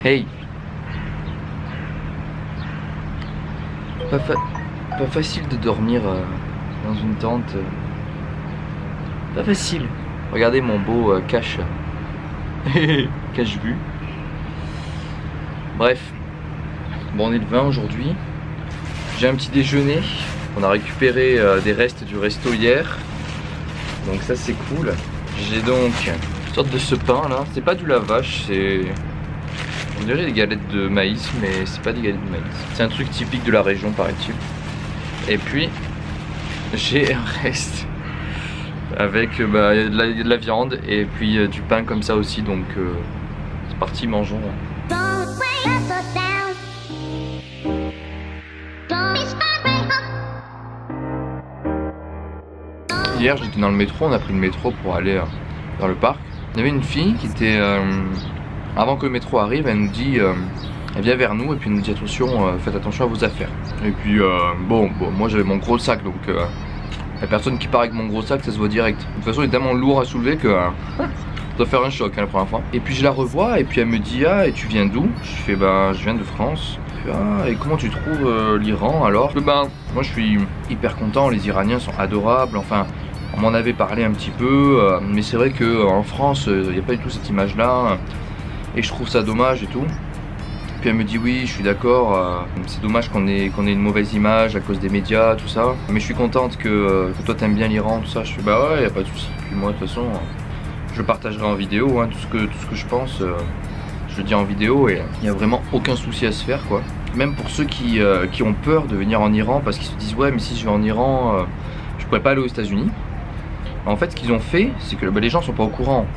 Hey. Pas facile de dormir dans une tente. Pas facile. Regardez mon beau cache. Cache-vue. Bref. Bon, on est le 20 aujourd'hui. J'ai un petit déjeuner. On a récupéré des restes du resto hier. Donc ça c'est cool. J'ai donc une sorte de ce pain là. C'est pas du lavache, c'est... On dirait des galettes de maïs, mais c'est pas des galettes de maïs. C'est un truc typique de la région, paraît-il. Et puis, j'ai un reste avec de la viande et puis du pain comme ça aussi. Donc, c'est parti, mangeons. Hier, j'étais dans le métro. On a pris le métro pour aller dans le parc. Il y avait une fille qui était... avant que le métro arrive, elle nous dit, elle vient vers nous et puis elle nous dit attention, faites attention à vos affaires. Et puis bon, moi j'avais mon gros sac, donc la personne qui part avec mon gros sac, ça se voit direct. De toute façon, il est tellement lourd à soulever que ça doit faire un choc la première fois. Et puis je la revois et puis elle me dit ah, et tu viens d'où? Je fais bah je viens de France. Ah, et comment tu trouves l'Iran alors? Moi je suis hyper content, les Iraniens sont adorables, enfin on m'en avait parlé un petit peu, mais c'est vrai qu'en France il n'y a pas du tout cette image là. Et je trouve ça dommage et tout. Puis elle me dit oui, je suis d'accord, c'est dommage qu'on ait une mauvaise image à cause des médias, tout ça. Mais je suis contente que toi t'aimes bien l'Iran, tout ça. Je fais bah ouais, y a pas de souci. Puis moi de toute façon, je le partagerai en vidéo, hein, tout ce que je pense, je le dis en vidéo et il n'y a vraiment aucun souci à se faire quoi. Même pour ceux qui ont peur de venir en Iran parce qu'ils se disent ouais mais si je vais en Iran, je pourrais pas aller aux États-Unis. En fait ce qu'ils ont fait, c'est que les gens sont pas au courant.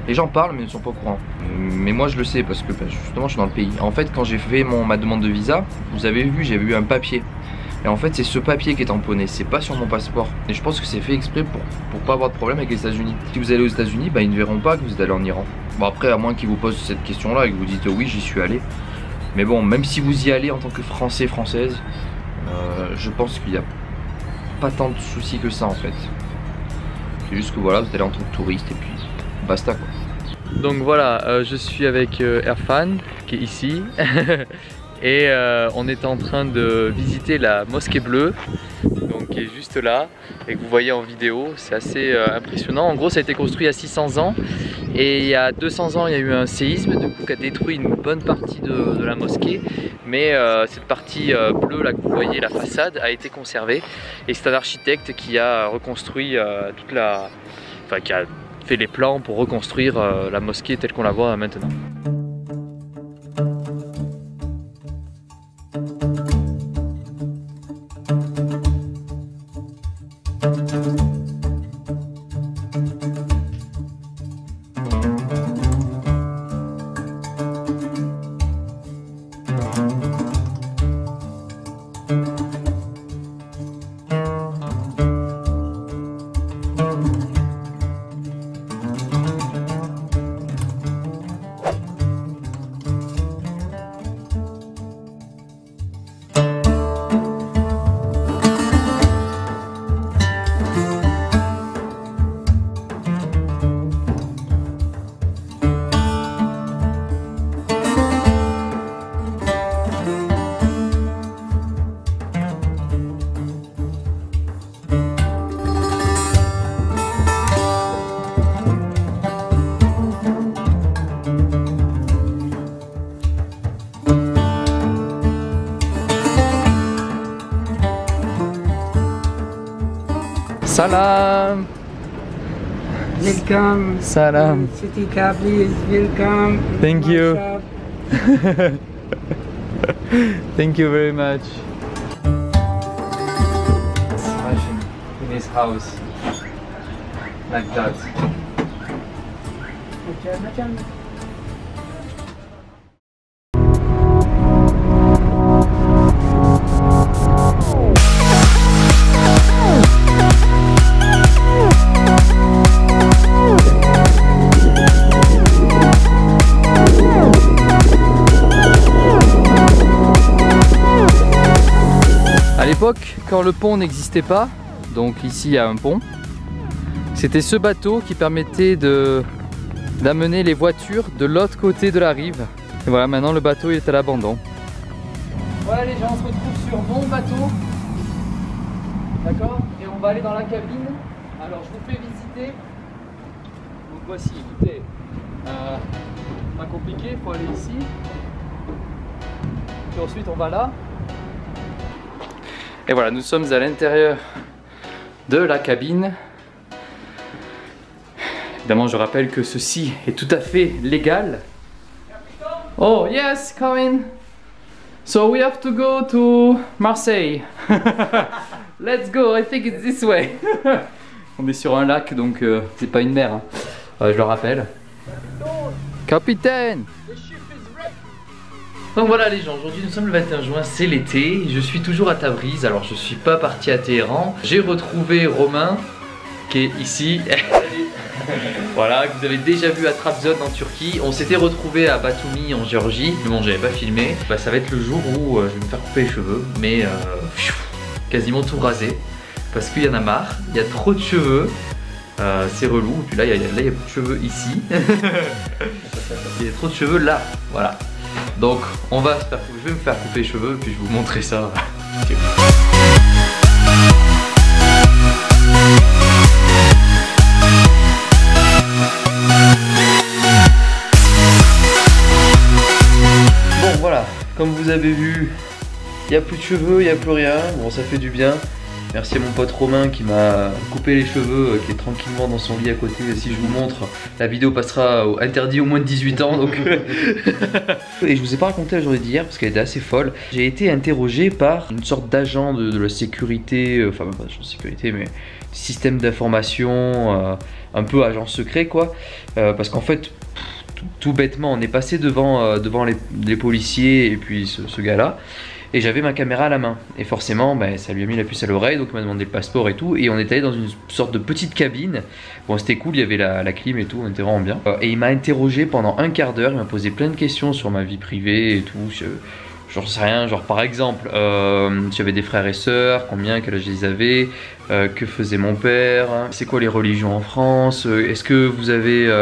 Les gens parlent mais ne sont pas au courant. Mais moi je le sais parce que justement je suis dans le pays. En fait quand j'ai fait ma demande de visa, vous avez vu, j'avais eu un papier. Et en fait c'est ce papier qui est tamponné, c'est pas sur mon passeport. Et je pense que c'est fait exprès pour pas avoir de problème avec les États-Unis. Si vous allez aux États-Unis, ils ne verront pas que vous êtes allé en Iran. Bon après à moins qu'ils vous posent cette question là et que vous dites oui j'y suis allé. Mais bon, même si vous y allez en tant que Français, Française, je pense qu'il n'y a pas tant de soucis que ça en fait. C'est juste que voilà, vous allez en tant que touriste et puis basta quoi. Donc voilà, je suis avec Erfan qui est ici et on est en train de visiter la mosquée bleue, donc qui est juste là et que vous voyez en vidéo. C'est assez impressionnant. En gros ça a été construit il y a 600 ans et il y a 200 ans il y a eu un séisme du coup, qui a détruit une bonne partie de la mosquée, mais cette partie bleue là que vous voyez, la façade, a été conservée et c'est un architecte qui a reconstruit toute la... Enfin qui a fait les plans pour reconstruire la mosquée telle qu'on la voit maintenant. Salam. Welcome. Salam. City please. Welcome. Thank you. Thank you very much. Imagine in his house like that. À l'époque, quand le pont n'existait pas, donc ici il y a un pont, c'était ce bateau qui permettait d'amener les voitures de l'autre côté de la rive. Et voilà, maintenant le bateau il est à l'abandon. Voilà les gens, on se retrouve sur mon bateau. D'accord? Et on va aller dans la cabine. Alors je vous fais visiter. Donc voici, écoutez. Pas compliqué, il faut aller ici. Puis ensuite on va là. Et voilà, nous sommes à l'intérieur de la cabine. Évidemment, je rappelle que ceci est tout à fait légal. Oh, yes, come in. So we have to go to Marseille. Let's go, I think it's this way. On est sur un lac, donc c'est pas une mer. Hein. Je le rappelle. Capitaine. Donc voilà les gens, aujourd'hui nous sommes le 21 juin, c'est l'été. Je suis toujours à Tabriz, alors je suis pas parti à Téhéran. J'ai retrouvé Romain, qui est ici. Voilà, que vous avez déjà vu à Trabzon en Turquie. On s'était retrouvé à Batumi en Géorgie. Bon, j'avais pas filmé. Bah, ça va être le jour où je vais me faire couper les cheveux, mais quasiment tout rasé. Parce qu'il y en a marre, il y a trop de cheveux. C'est relou. Et puis là, il y a plus de cheveux ici. Il y a trop de cheveux là. Voilà. Donc, je vais me faire couper les cheveux, puis je vais vous montrer ça. Bon, voilà. Comme vous avez vu, il n'y a plus de cheveux, il n'y a plus rien. Bon, ça fait du bien. Merci à mon pote Romain qui m'a coupé les cheveux, qui est tranquillement dans son lit à côté. Si je vous montre, la vidéo passera interdit au moins de 18 ans. Donc et je vous ai pas raconté la journée d'hier parce qu'elle était assez folle. J'ai été interrogé par une sorte d'agent de la sécurité, enfin même pas d'agent de sécurité, mais système d'information, un peu agent secret quoi. Parce qu'en fait, tout bêtement, on est passé devant les policiers et puis ce gars-là. Et j'avais ma caméra à la main. Et forcément, bah, ça lui a mis la puce à l'oreille, donc il m'a demandé le passeport et tout. Et on est allé dans une sorte de petite cabine. Bon, c'était cool, il y avait la clim et tout, on était vraiment bien. Et il m'a interrogé pendant un quart d'heure, il m'a posé plein de questions sur ma vie privée et tout. J'en sais rien, genre par exemple, j'avais des frères et sœurs, quel âge ils avaient, que faisait mon père, c'est quoi les religions en France, est-ce que vous avez,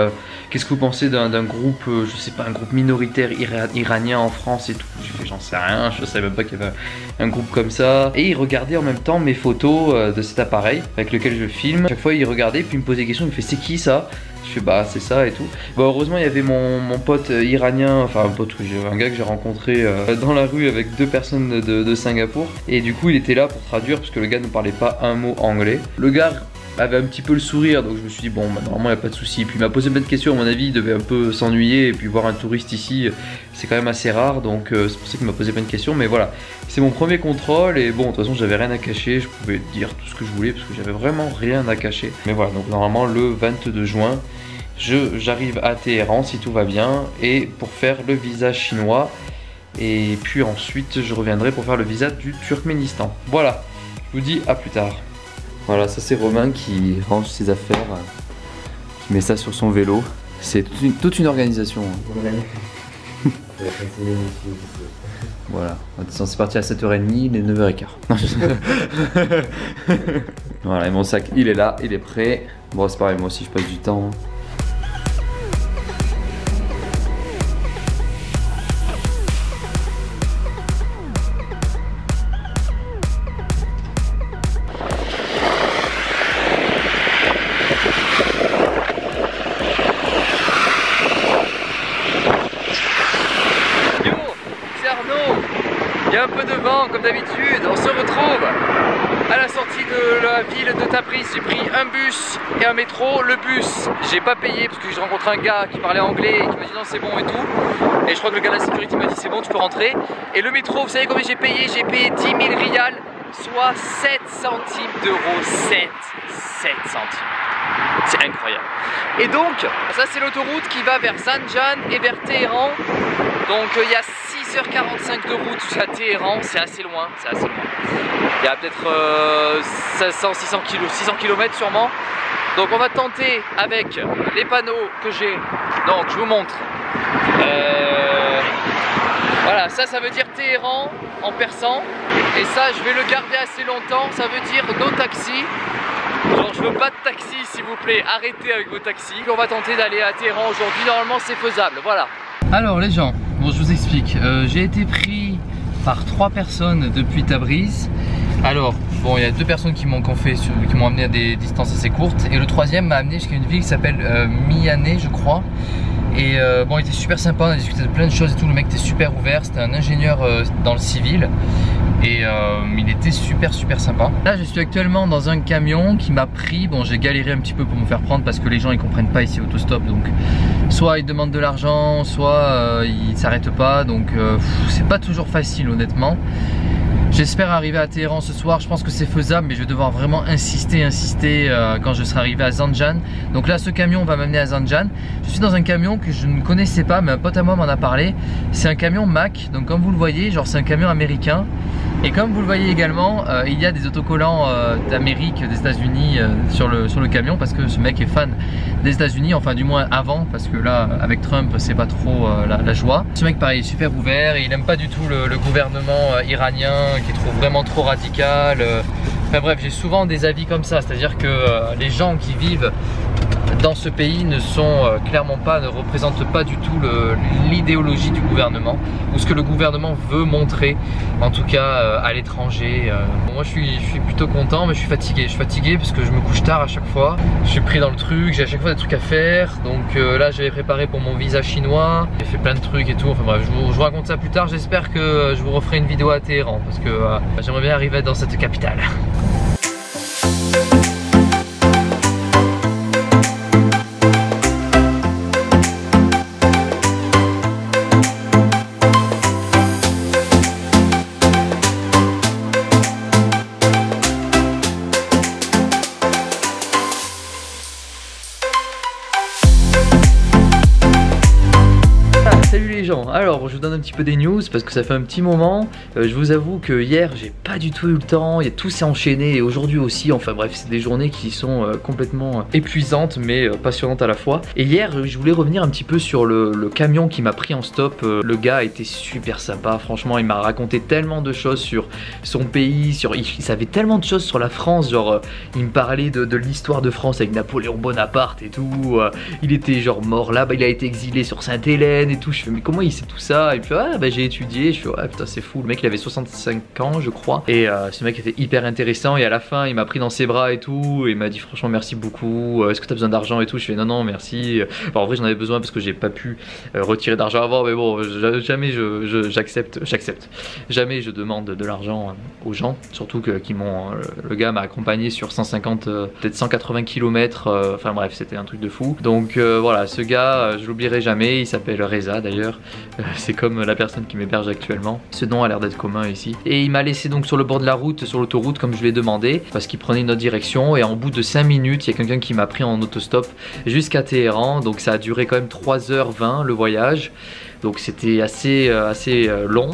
qu'est-ce que vous pensez d'un groupe, je sais pas, un groupe minoritaire iranien en France et tout. J'en sais rien, je savais même pas qu'il y avait un groupe comme ça. Et il regardait en même temps mes photos de cet appareil avec lequel je filme. Chaque fois il regardait puis il me posait des questions, il me fait c'est qui ça? Je fais bah c'est ça et tout. Bon, heureusement il y avait mon pote iranien, enfin un gars que j'ai rencontré dans la rue avec deux personnes de Singapour. Et du coup il était là pour traduire parce que le gars ne parlait pas un mot anglais. Le gars avait un petit peu le sourire, donc je me suis dit bon bah, normalement il n'y a pas de souci. Puis il m'a posé plein de questions, à mon avis il devait un peu s'ennuyer. Et puis voir un touriste ici c'est quand même assez rare, donc c'est pour ça qu'il m'a posé plein de questions. Mais voilà, c'est mon premier contrôle et bon de toute façon j'avais rien à cacher, je pouvais dire tout ce que je voulais parce que j'avais vraiment rien à cacher. Mais voilà, donc normalement le 22 juin j'arrive à Téhéran si tout va bien et pour faire le visa chinois. Et puis ensuite je reviendrai pour faire le visa du Turkménistan. Voilà, je vous dis à plus tard. Voilà, ça c'est Romain qui range ses affaires, qui met ça sur son vélo. C'est toute une organisation. Voilà, attention, c'est parti à 7h30, il est 9h15. Voilà, et mon sac il est là, il est prêt. Bon c'est pareil, moi aussi je passe du temps. Il y a un peu de vent comme d'habitude, on se retrouve à la sortie de la ville de Tabriz. J'ai pris un bus et un métro. Le bus, j'ai pas payé parce que j'ai rencontré un gars qui parlait anglais et qui m'a dit non c'est bon et tout. Et je crois que le gars de la sécurité m'a dit c'est bon tu peux rentrer. Et le métro, vous savez combien j'ai payé? J'ai payé 10 000 riyals, soit 7 centimes d'euros. 7 centimes. C'est incroyable. Et donc, ça c'est l'autoroute qui va vers Zanjan et vers Téhéran. Donc il y a 6h45 de route jusqu'à Téhéran, c'est assez loin, Il y a peut-être 600 km sûrement. Donc on va tenter avec les panneaux que j'ai. Donc je vous montre. Voilà, ça veut dire Téhéran en persan. Et ça je vais le garder assez longtemps, ça veut dire no taxi. Genre je veux pas de taxi s'il vous plaît, arrêtez avec vos taxis. On va tenter d'aller à Téhéran aujourd'hui, normalement c'est faisable, voilà. Alors les gens, Bon, je vous explique. J'ai été pris par 3 personnes depuis Tabriz. Alors, bon, il y a 2 personnes qui m'ont amené à des distances assez courtes. Et le 3e m'a amené jusqu'à une ville qui s'appelle Miané, je crois. Et bon, il était super sympa, on a discuté de plein de choses et tout. Le mec était super ouvert, c'était un ingénieur dans le civil. Et il était super sympa. Là je suis actuellement dans un camion qui m'a pris. Bon, j'ai galéré un petit peu pour me faire prendre parce que les gens ils comprennent pas ici autostop. Donc soit ils demandent de l'argent, soit ils s'arrêtent pas. Donc c'est pas toujours facile honnêtement. J'espère arriver à Téhéran ce soir, je pense que c'est faisable, mais je vais devoir vraiment insister quand je serai arrivé à Zanjan. Donc là ce camion va m'amener à Zanjan. Je suis dans un camion que je ne connaissais pas, mais un pote à moi m'en a parlé. C'est un camion Mack, donc comme vous le voyez, genre c'est un camion américain. Et comme vous le voyez également, il y a des autocollants d'Amérique, des États-Unis sur le camion, parce que ce mec est fan des États-Unis, enfin du moins avant, parce que là avec Trump c'est pas trop la joie. Ce mec pareil est super ouvert et il aime pas du tout le gouvernement iranien qu'il trouve vraiment trop radical. Enfin bref, j'ai souvent des avis comme ça, c'est-à-dire que les gens qui vivent dans ce pays ne représentent pas du tout l'idéologie du gouvernement ou ce que le gouvernement veut montrer, en tout cas à l'étranger. Bon, moi je suis plutôt content, mais je suis fatigué parce que je me couche tard à chaque fois. Je suis pris dans le truc, j'ai à chaque fois des trucs à faire. Donc là j'avais préparé pour mon visa chinois, j'ai fait plein de trucs et tout. Enfin bref, je vous raconte ça plus tard. J'espère que je vous referai une vidéo à Téhéran parce que j'aimerais bien arriver dans cette capitale. Salut les gens, alors je vous donne un petit peu des news parce que ça fait un petit moment. Je vous avoue que hier j'ai pas du tout eu le temps, tout s'est enchaîné et aujourd'hui aussi. Enfin bref, c'est des journées qui sont complètement épuisantes mais passionnantes à la fois. Et hier je voulais revenir un petit peu sur le camion qui m'a pris en stop. Le gars était super sympa, franchement il m'a raconté tellement de choses sur son pays, il savait tellement de choses sur la France. Genre il me parlait de l'histoire de France avec Napoléon Bonaparte et tout. Il était genre mort là, il a été exilé sur Sainte-Hélène et tout. Je fais mais comment il sait tout ça? Et puis ah bah j'ai étudié. Je fais ouais putain c'est fou. Le mec il avait 65 ans je crois. Et ce mec était hyper intéressant. Et à la fin il m'a pris dans ses bras et tout. Et il m'a dit franchement merci beaucoup. Est-ce que t'as besoin d'argent et tout? Je fais non merci. Enfin, en vrai j'en avais besoin parce que j'ai pas pu retirer d'argent avant. Mais bon jamais j'accepte. Jamais je demande de l'argent aux gens. Surtout que le gars m'a accompagné sur 150 peut-être 180 km. Enfin bref c'était un truc de fou. Donc voilà ce gars je l'oublierai jamais. Il s'appelle Reza d'ailleurs, c'est comme la personne qui m'héberge actuellement. Ce nom a l'air d'être commun ici. Et il m'a laissé donc sur le bord de la route, sur l'autoroute comme je lui ai demandé, parce qu'il prenait une autre direction. Et en bout de 5 minutes, il y a quelqu'un qui m'a pris en autostop jusqu'à Téhéran. Donc ça a duré quand même 3h20 le voyage. Donc c'était assez long.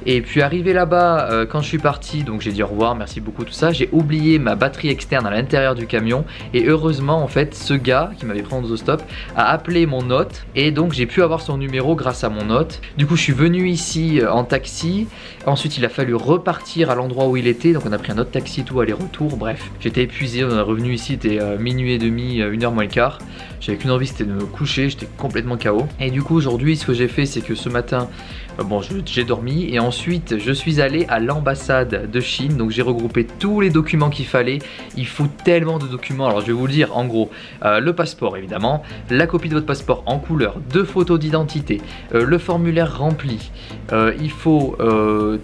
Et puis arrivé là-bas, quand je suis parti, donc j'ai dit au revoir, merci beaucoup tout ça. J'ai oublié ma batterie externe à l'intérieur du camion. Et heureusement en fait ce gars qui m'avait pris en autostop a appelé mon hôte. Et donc j'ai pu avoir son numéro grâce à mon hôte. Du coup je suis venu ici en taxi. Ensuite il a fallu repartir à l'endroit où il était. Donc on a pris un autre taxi tout aller-retour. Bref j'étais épuisé, on est revenu ici, c'était minuit et demi, 1h moins le quart. J'avais qu'une envie, c'était de me coucher, j'étais complètement KO. Et du coup aujourd'hui ce que j'ai fait c'est que ce matin bon j'ai dormi et ensuite je suis allé à l'ambassade de Chine. Donc j'ai regroupé tous les documents qu'il fallait. Il faut tellement de documents, alors je vais vous le dire en gros. Le passeport évidemment, la copie de votre passeport en couleur, 2 photos d'identité, le formulaire rempli. Il faut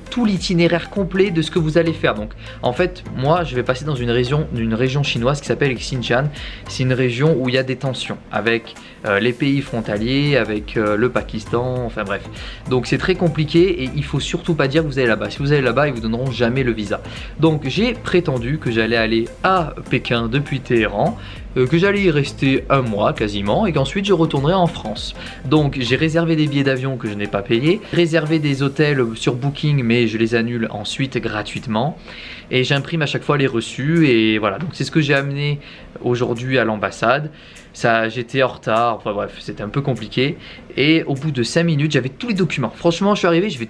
tout l'itinéraire complet de ce que vous allez faire. Donc en fait moi je vais passer dans une région chinoise qui s'appelle Xinjiang. C'est une région où il y a des tensions avec les pays frontaliers, avec le Pakistan, enfin bref. Donc c'est très compliqué et il faut surtout pas dire que vous allez là-bas. Si vous allez là-bas, ils vous donneront jamais le visa. Donc j'ai prétendu que j'allais aller à Pékin depuis Téhéran, que j'allais y rester 1 mois quasiment et qu'ensuite je retournerai en France. Donc j'ai réservé des billets d'avion que je n'ai pas payés, réservé des hôtels sur Booking mais je les annule ensuite gratuitement et j'imprime à chaque fois les reçus et voilà. Donc c'est ce que j'ai amené aujourd'hui à l'ambassade. J'étais en retard, enfin bref, c'était un peu compliqué. Et au bout de 5 minutes, j'avais tous les documents. Franchement, je suis arrivé, je fais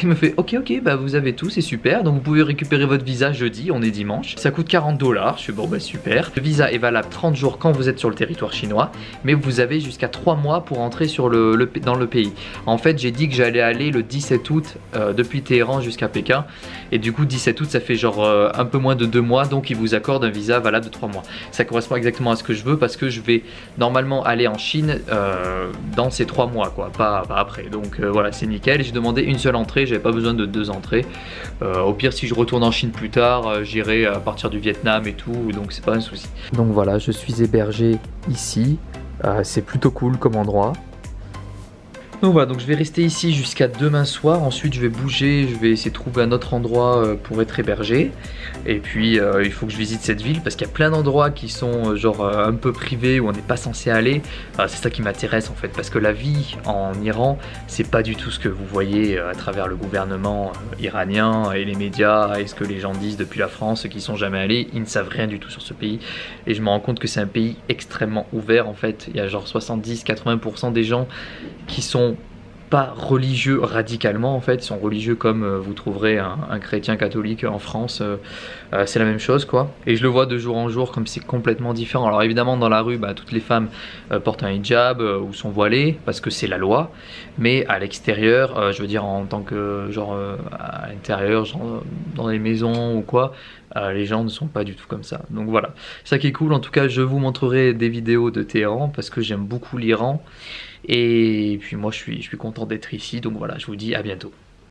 il me fait ok, bah vous avez tout, c'est super. Donc vous pouvez récupérer votre visa jeudi, on est dimanche. Ça coûte $40. Je fais bon, bah super. Le visa est valable valable 30 jours quand vous êtes sur le territoire chinois, mais vous avez jusqu'à 3 mois pour entrer sur dans le pays. En fait, j'ai dit que j'allais aller le 17 août depuis Téhéran jusqu'à Pékin, et du coup 17 août ça fait genre un peu moins de 2 mois, donc ils vous accordent un visa valable de 3 mois. Ça correspond exactement à ce que je veux, parce que je vais normalement aller en Chine dans ces 3 mois, quoi, pas après. Donc voilà, c'est nickel. J'ai demandé une seule entrée, j'avais pas besoin de 2 entrées. Au pire, si je retourne en Chine plus tard, j'irai à partir du Vietnam et tout, donc c'est pas un souci. Donc voilà, je suis hébergé ici, c'est plutôt cool comme endroit. Donc voilà, donc je vais rester ici jusqu'à demain soir. Ensuite je vais bouger, je vais essayer de trouver un autre endroit pour être hébergé. Et puis il faut que je visite cette ville, parce qu'il y a plein d'endroits qui sont genre un peu privés, où on n'est pas censé aller. C'est ça qui m'intéresse en fait, parce que la vie en Iran, c'est pas du tout ce que vous voyez à travers le gouvernement iranien et les médias et ce que les gens disent depuis la France. Ceux qui sont jamais allés, ils ne savent rien du tout sur ce pays. Et je me rends compte que c'est un pays extrêmement ouvert en fait. Il y a genre 70-80% des gens qui sont pas religieux radicalement en fait, ils sont religieux comme vous trouverez un chrétien catholique en France, c'est la même chose quoi. Et je le vois de jour en jour comme c'est complètement différent. Alors évidemment dans la rue, toutes les femmes portent un hijab ou sont voilées parce que c'est la loi, mais à l'extérieur, je veux dire en tant que genre à l'intérieur, genre dans les maisons ou quoi, les gens ne sont pas du tout comme ça. Donc voilà, ça qui est cool. En tout cas, je vous montrerai des vidéos de Téhéran parce que j'aime beaucoup l'Iran. Et puis moi je suis content d'être ici, donc voilà, je vous dis à bientôt.